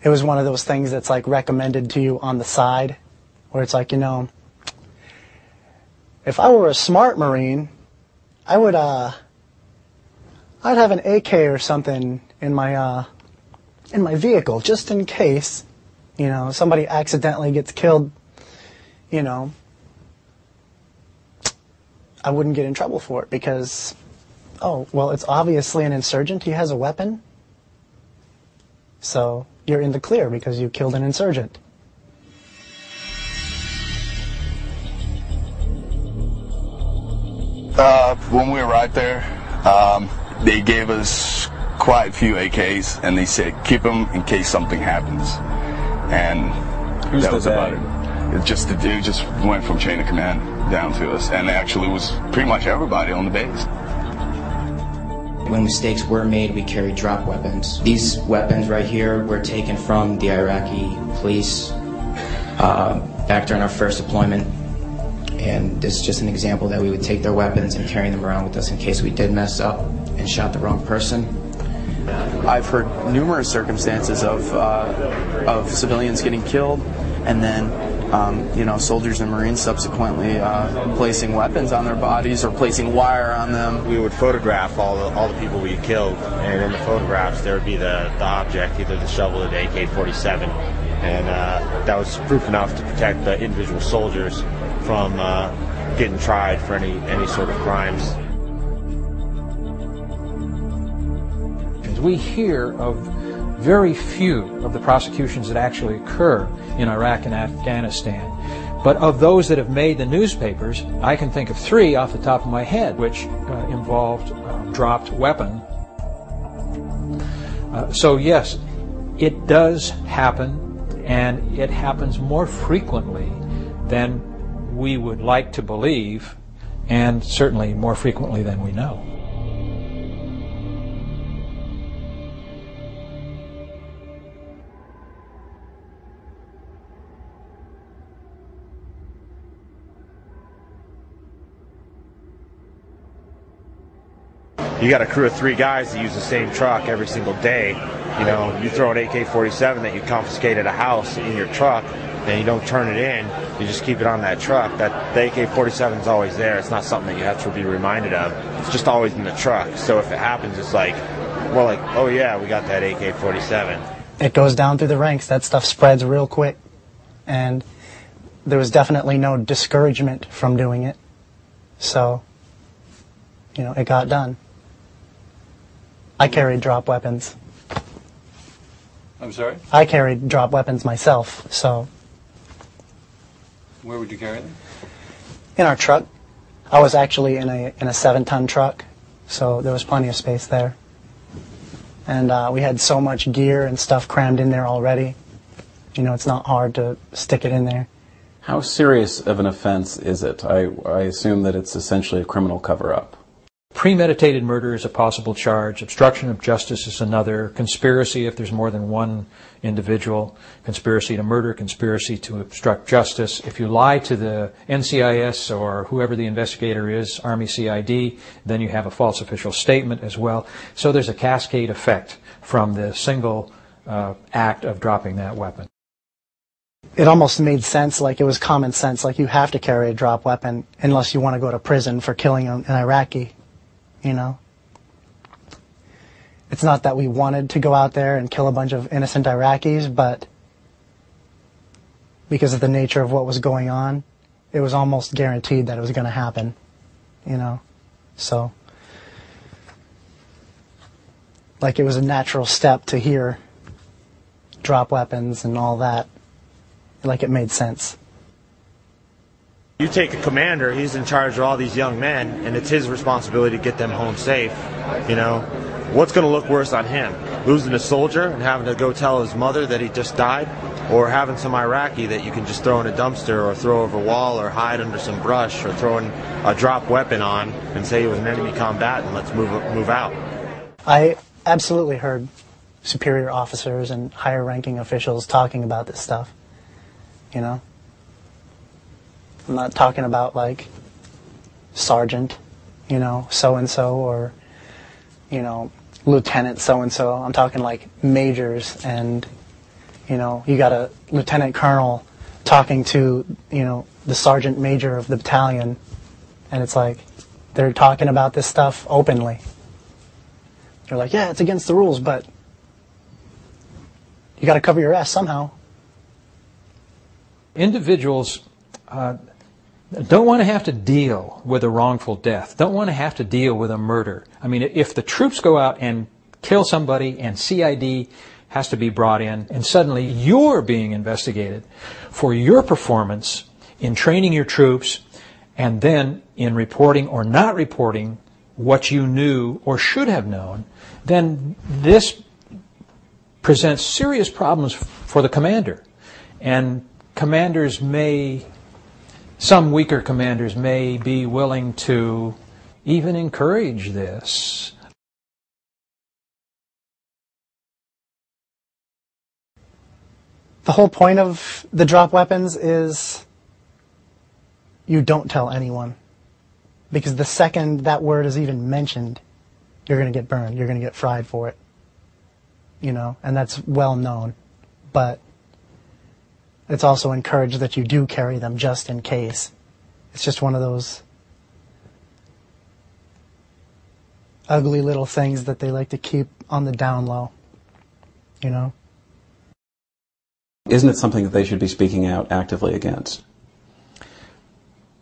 it was one of those things that's like recommended to you on the side, where it's like, you know, if I were a smart Marine, I would I'd have an AK or something in my vehicle just in case, you know, somebody accidentally gets killed, you know, I wouldn't get in trouble for it because, oh, well, it's obviously an insurgent. He has a weapon. So you're in the clear because you killed an insurgent. When we arrived there, they gave us quite a few AKs, and they said, keep them in case something happens. And that was about it. It just went from chain of command down to us, and actually it was pretty much everybody on the base. When mistakes were made, we carried drop weapons. These weapons right here were taken from the Iraqi police back during our first deployment. And this is just an example that we would take their weapons and carry them around with us in case we did mess up and shot the wrong person. I've heard numerous circumstances of civilians getting killed, and then you know, soldiers and Marines subsequently placing weapons on their bodies or placing wire on them. We would photograph all the people we killed, and in the photographs there would be the object, either the shovel or the AK-47, and that was proof enough to protect the individual soldiers from getting tried for any sort of crimes. We hear of very few of the prosecutions that actually occur in Iraq and Afghanistan. But of those that have made the newspapers, I can think of 3 off the top of my head, which involved dropped weapon. So yes, it does happen, and it happens more frequently than we would like to believe, and certainly more frequently than we know. You got a crew of 3 guys that use the same truck every single day. You know, you throw an AK-47 that you confiscate at a house in your truck, and you don't turn it in, you just keep it on that truck. That the AK-47 is always there. It's not something that you have to be reminded of. It's just always in the truck. So if it happens, it's like, more like, oh yeah, we got that AK-47. It goes down through the ranks. That stuff spreads real quick. And there was definitely no discouragement from doing it. So, you know, it got done. I carried drop weapons. I'm sorry? I carried drop weapons myself, so. Where would you carry them? In our truck. I was actually in a 7-ton truck, so there was plenty of space there. And we had so much gear and stuff crammed in there already. You know, it's not hard to stick it in there. How serious of an offense is it? I assume that it's essentially a criminal cover-up. Premeditated murder is a possible charge. Obstruction of justice is another. Conspiracy, if there's more than one individual. Conspiracy to murder, conspiracy to obstruct justice. If you lie to the NCIS or whoever the investigator is, Army CID, then you have a false official statement as well. So there's a cascade effect from the single act of dropping that weapon. It almost made sense, like it was common sense, like you have to carry a drop weapon unless you want to go to prison for killing an Iraqi. You know, it's not that we wanted to go out there and kill a bunch of innocent Iraqis, but because of the nature of what was going on, it was almost guaranteed that it was going to happen, you know. So, like, it was a natural step to hear drop weapons and all that. Like, it made sense. You take a commander, he's in charge of all these young men, and it's his responsibility to get them home safe. You know, what's going to look worse on him? Losing a soldier and having to go tell his mother that he just died? Or having some Iraqi that you can just throw in a dumpster or throw over a wall or hide under some brush or throw in a drop weapon on and say he was an enemy combatant and let's move out? I absolutely heard superior officers and higher ranking officials talking about this stuff, you know. I'm not talking about, like, sergeant, you know, so-and-so, or, you know, lieutenant so-and-so. I'm talking, like, majors and, You know, you got a lieutenant colonel talking to, you know, the sergeant major of the battalion, and it's like they're talking about this stuff openly. They're like, yeah, it's against the rules, but you got to cover your ass somehow. Individuals don't want to have to deal with a wrongful death, don't want to have to deal with a murder. I mean, if the troops go out and kill somebody and CID has to be brought in, and suddenly you're being investigated for your performance in training your troops and then in reporting or not reporting what you knew or should have known, then this presents serious problems for the commander. And commanders may, some weaker commanders may be willing to even encourage this. The whole point of the drop weapons is you don't tell anyone. Because the second that word is even mentioned, you're going to get burned. You're going to get fried for it. You know, and that's well known. But it's also encouraged that you do carry them just in case. It's just one of those ugly little things that they like to keep on the down low. You know? Isn't it something that they should be speaking out actively against?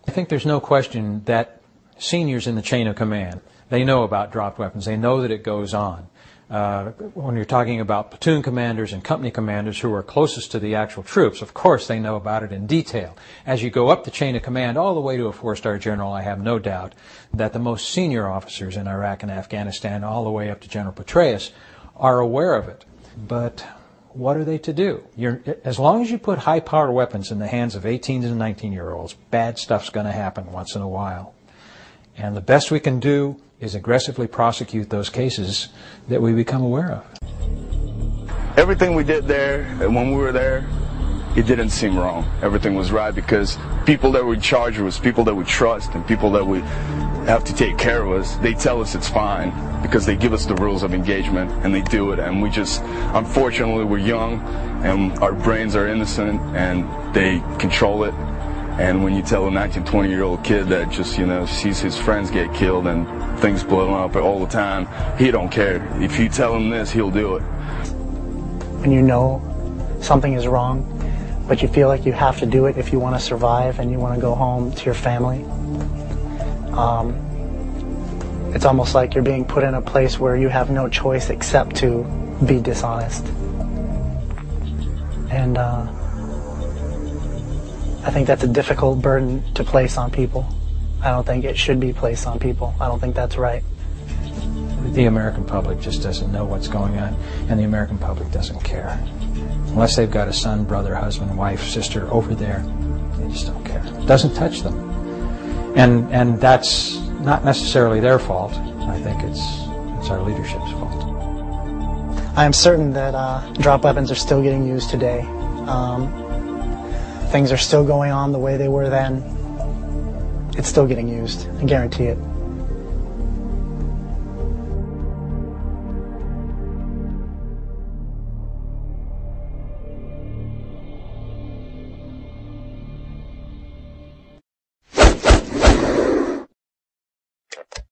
I think there's no question that seniors in the chain of command, they know about dropped weapons. They know that it goes on. When you're talking about platoon commanders and company commanders who are closest to the actual troops, of course they know about it in detail. As you go up the chain of command all the way to a four-star general, I have no doubt that the most senior officers in Iraq and Afghanistan, all the way up to General Petraeus, are aware of it. But what are they to do? As long as you put high-powered weapons in the hands of 18 and 19-year-olds, bad stuff's going to happen once in a while. And the best we can do is aggressively prosecute those cases that we become aware of. Everything we did there, and when we were there, it didn't seem wrong. Everything was right because people that we charge with, people that we trust, and people that we have to take care of us, they tell us it's fine because they give us the rules of engagement and they do it. And we just, unfortunately, we're young and our brains are innocent and they control it. And when you tell a 19, 20-year-old kid that just, you know, sees his friends get killed and things blowing up all the time, he don't care. If you tell him this, he'll do it. When you know something is wrong, but you feel like you have to do it if you want to survive and you want to go home to your family, it's almost like you're being put in a place where you have no choice except to be dishonest. And I think that's a difficult burden to place on people. I don't think it should be placed on people. I don't think that's right. The American public just doesn't know what's going on, and the American public doesn't care. Unless they've got a son, brother, husband, wife, sister over there, they just don't care. It doesn't touch them. And that's not necessarily their fault. I think it's our leadership's fault. I am certain that drop weapons are still getting used today. Things are still going on the way they were then. It's still getting used. I guarantee it.